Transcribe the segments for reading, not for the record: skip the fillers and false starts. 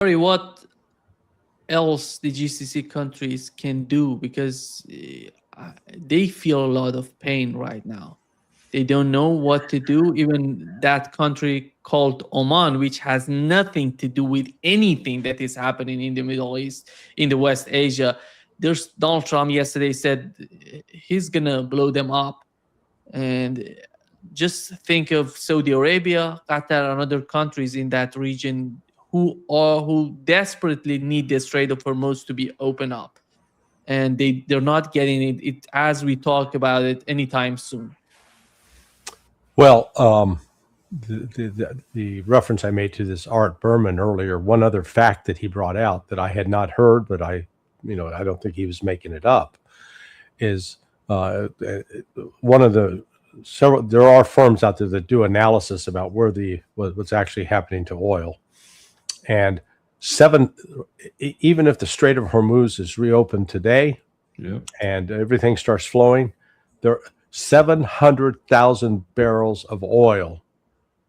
Sorry, what else the GCC countries can do? Because they feel a lot of pain right now. They don't know what to do. Even that country called Oman, which has nothing to do with anything that is happening in the Middle East, in the West Asia. There's Donald Trump yesterday said he's gonna blow them up. And just think of Saudi Arabia, Qatar, and other countries in that region who desperately need the Strait of Hormuz to be open up, and they're not getting it as we talk about it anytime soon. Well, the reference I made to this Art Berman earlier, one other fact that he brought out that I had not heard, but I don't think he was making it up, is one of the several. There are firms out there that do analysis about what's actually happening to oil, and even if the Strait of Hormuz is reopened today, and everything starts flowing, there 700,000 barrels of oil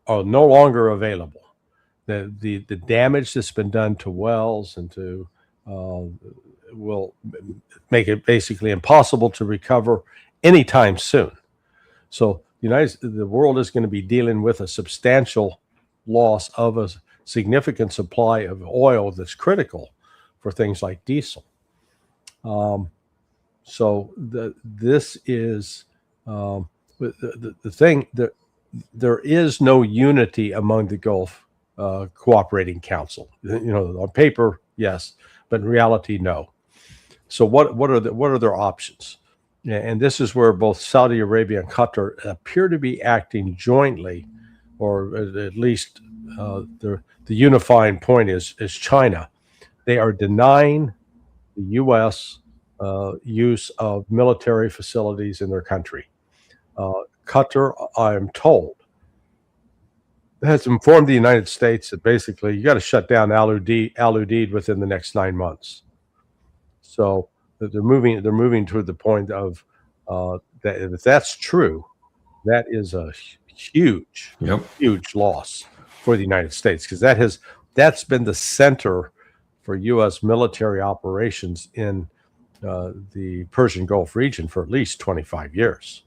are no longer available. The damage that's been done to wells and to will make it basically impossible to recover anytime soon. So the world is going to be dealing with a substantial loss of a significant supply of oil that's critical for things like diesel. So this is the thing that there is no unity among the Gulf Cooperating Council. On paper, yes, but in reality, no. So what are their options? And this is where both Saudi Arabia and Qatar appear to be acting jointly, or at least the unifying point is China. They are denying the U.S. Use of military facilities in their country. Qatar, I am told, has informed the United States that basically you got to shut down Al Udeid within the next 9 months. So they're moving toward the point of that if that's true, that is a huge loss for the United States, because that's been the center for U.S. military operations in the Persian Gulf region for at least 25 years.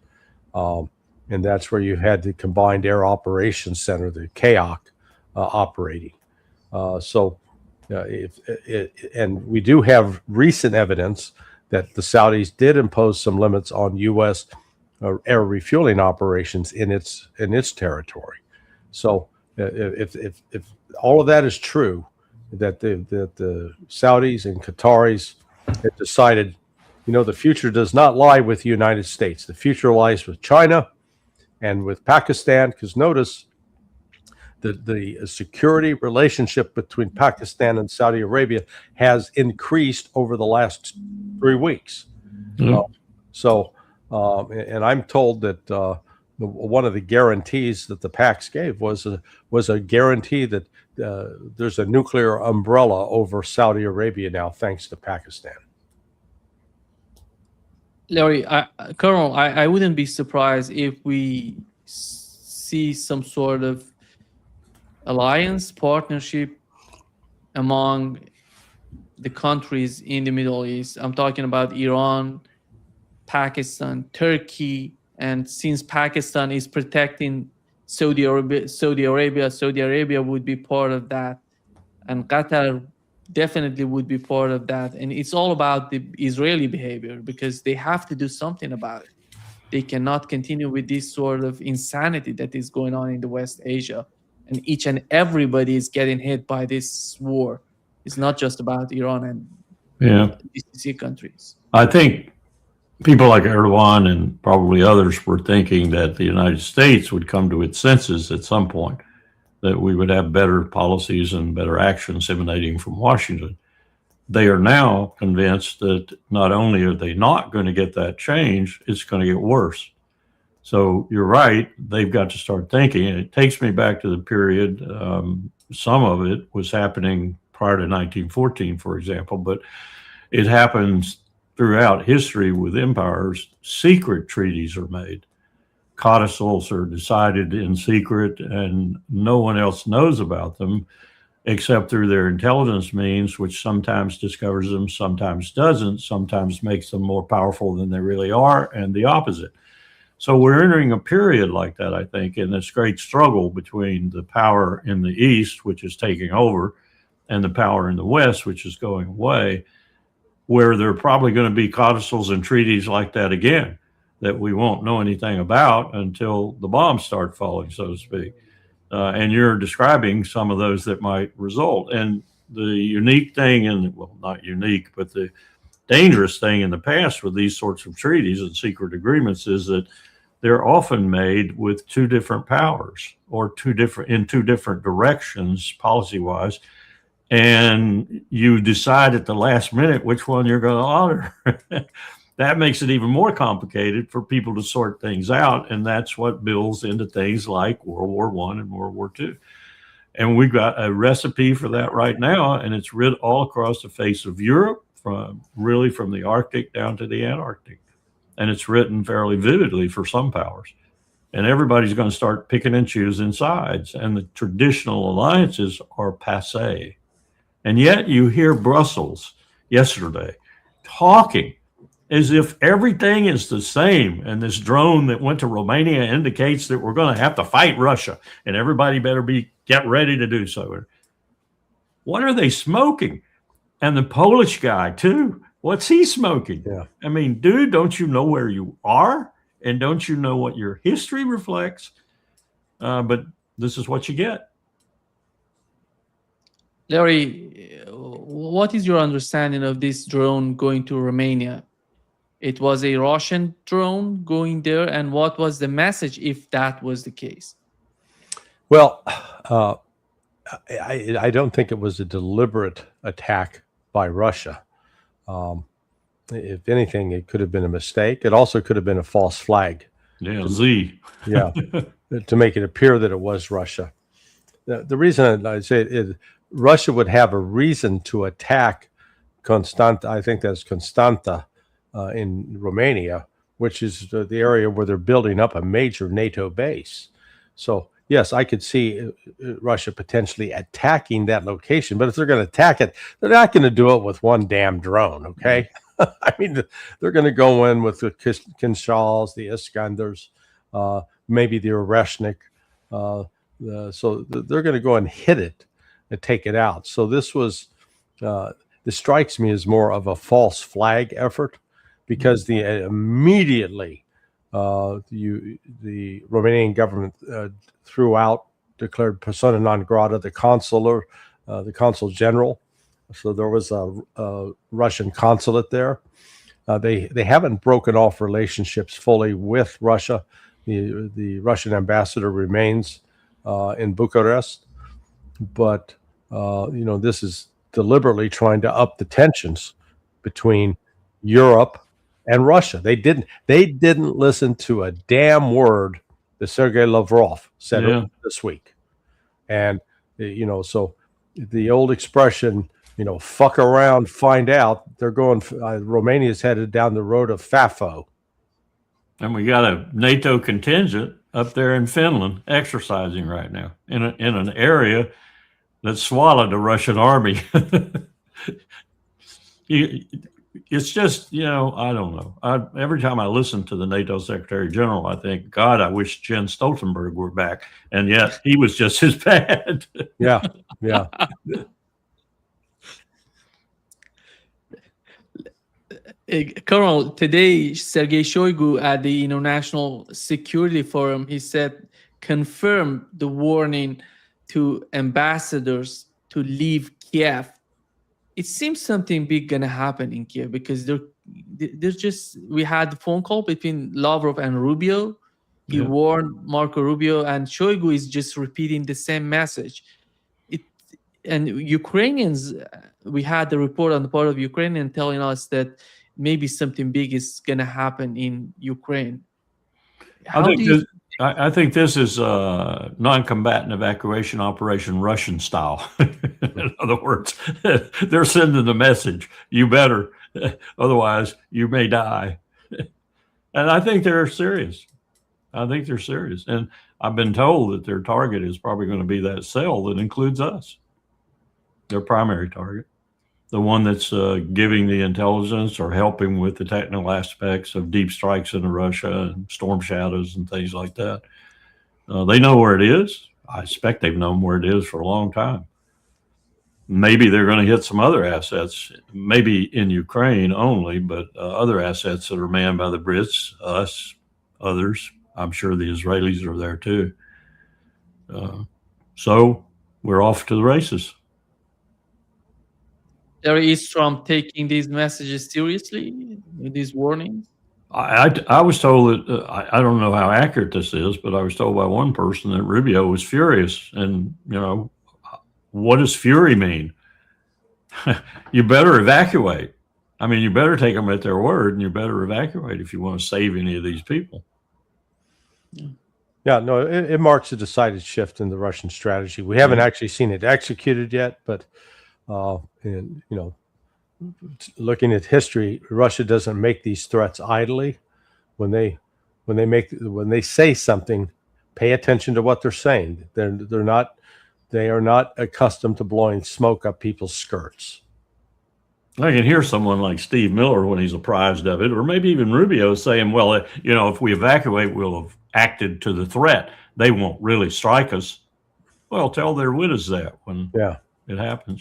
And that's where you had the Combined Air Operations Center, the CAOC, operating. And we do have recent evidence that the Saudis did impose some limits on U.S. Air refueling operations in its territory. So if all of that is true, that the Saudis and Qataris have decided, the future does not lie with the United States. The future lies with China and with Pakistan, because notice the security relationship between Pakistan and Saudi Arabia has increased over the last 3 weeks. And I'm told that one of the guarantees that the Pax gave was a guarantee that there's a nuclear umbrella over Saudi Arabia now, thanks to Pakistan. Larry, Colonel, I wouldn't be surprised if we see some sort of alliance, partnership among the countries in the Middle East. I'm talking about Iran, Pakistan, Turkey, and since Pakistan is protecting Saudi Arabia would be part of that, and Qatar definitely would be part of that. And it's all about the Israeli behavior, because they have to do something about it. They cannot continue with this sort of insanity that is going on in the West Asia, and each and everybody is getting hit by this war. It's not just about Iran and GCC countries. I think people like Erdogan and probably others were thinking that the United States would come to its senses at some point, that we would have better policies and better actions emanating from Washington. They are now convinced that not only are they not going to get that change, it's going to get worse. So you're right, they've got to start thinking. And it takes me back to the period, some of it was happening prior to 1914, for example, but it happens throughout history with empires. Secret treaties are made. Codicils are decided in secret and no one else knows about them. except through their intelligence means, which sometimes discovers them, sometimes doesn't, sometimes makes them more powerful than they really are, and the opposite. So we're entering a period like that, I think, in this great struggle between the power in the East, which is taking over, and the power in the West, which is going away, where there are probably going to be codicils and treaties like that again that we won't know anything about until the bombs start falling, so to speak. And you're describing some of those that might result. And the unique thing, and well, not unique, but the dangerous thing in the past with these sorts of treaties and secret agreements is that they're often made with two different powers or in two different directions policy-wise. And you decide at the last minute which one you're going to honor. That makes it even more complicated for people to sort things out. And that's what builds into things like World War I and World War II. And we've got a recipe for that right now. And it's writ all across the face of Europe, from the Arctic down to the Antarctic. And it's written fairly vividly for some powers. And everybody's going to start picking and choosing sides. And the traditional alliances are passé. And yet you hear Brussels yesterday talking as if everything is the same. And this drone that went to Romania indicates that we're going to have to fight Russia and everybody better get ready to do so. What are they smoking? And the Polish guy too. What's he smoking? Yeah. I mean, dude, don't you know where you are? And don't you know what your history reflects? But this is what you get. Larry, what is your understanding of this drone going to Romania? It was a Russian drone going there, and what was the message if that was the case? Well, I don't think it was a deliberate attack by Russia. If anything, it could have been a mistake. It also could have been a false flag. Yeah, Z. Yeah, to make it appear that it was Russia. The reason I say it is Russia would have a reason to attack Constanta. I think that's Constanta in Romania, which is the area where they're building up a major NATO base. So yes, I could see Russia potentially attacking that location. But if they're going to attack it, they're not going to do it with one damn drone. Okay. I mean, they're going to go in with the Kinshals, the Iskanders, maybe the Oreshnik. So they're going to go and hit it and take it out. So this strikes me as more of a false flag effort, because immediately the Romanian government declared persona non grata the consul general. So there was a Russian consulate there. They haven't broken off relationships fully with Russia. The Russian ambassador remains in Bucharest, but this is deliberately trying to up the tensions between Europe and Russia. They didn't listen to a damn word that Sergei Lavrov said this week. And so the old expression, fuck around, find out, they're going, Romania's headed down the road of FAFO. And we got a NATO contingent up there in Finland exercising right now in an area that swallowed the Russian army. It's just, I don't know. Every time I listen to the NATO Secretary General, I think, God, I wish Jens Stoltenberg were back. And yet he was just as bad. Yeah. Colonel, today, Sergei Shoigu at the International Security Forum, he said, confirmed the warning to ambassadors to leave Kiev. It seems something big gonna happen in Kiev, because we had the phone call between Lavrov and Rubio. He warned Marco Rubio, and Shoigu is just repeating the same message. And Ukrainians, we had the report on the part of Ukrainian telling us that maybe something big is gonna happen in Ukraine. I think this is a non-combatant evacuation operation Russian style. In other words, they're sending the message, you better, otherwise you may die. And I think they're serious. And I've been told that their target is probably going to be that cell that includes us. their primary target. The one that's giving the intelligence or helping with the technical aspects of deep strikes into Russia and storm shadows and things like that. They know where it is. I expect they've known where it is for a long time. Maybe they're going to hit some other assets, maybe in Ukraine only, but other assets that are manned by the Brits, us, others. I'm sure the Israelis are there too. So we're off to the races. Is Trump taking these messages seriously, these warnings? I was told that, I don't know how accurate this is, but I was told by one person that Rubio was furious. And, you know, what does fury mean? You better evacuate. I mean, you better take them at their word, and you better evacuate if you want to save any of these people. Yeah, no, it marks a decided shift in the Russian strategy. We haven't actually seen it executed yet, but and, you know, looking at history, Russia doesn't make these threats idly. When they say something, pay attention to what they're saying. They are not accustomed to blowing smoke up people's skirts. I can hear someone like Steve Miller, when he's apprised of it, or maybe even Rubio, saying, well, you know, if we evacuate, we'll have acted to the threat. They won't really strike us. Well, tell their widows that when it happens.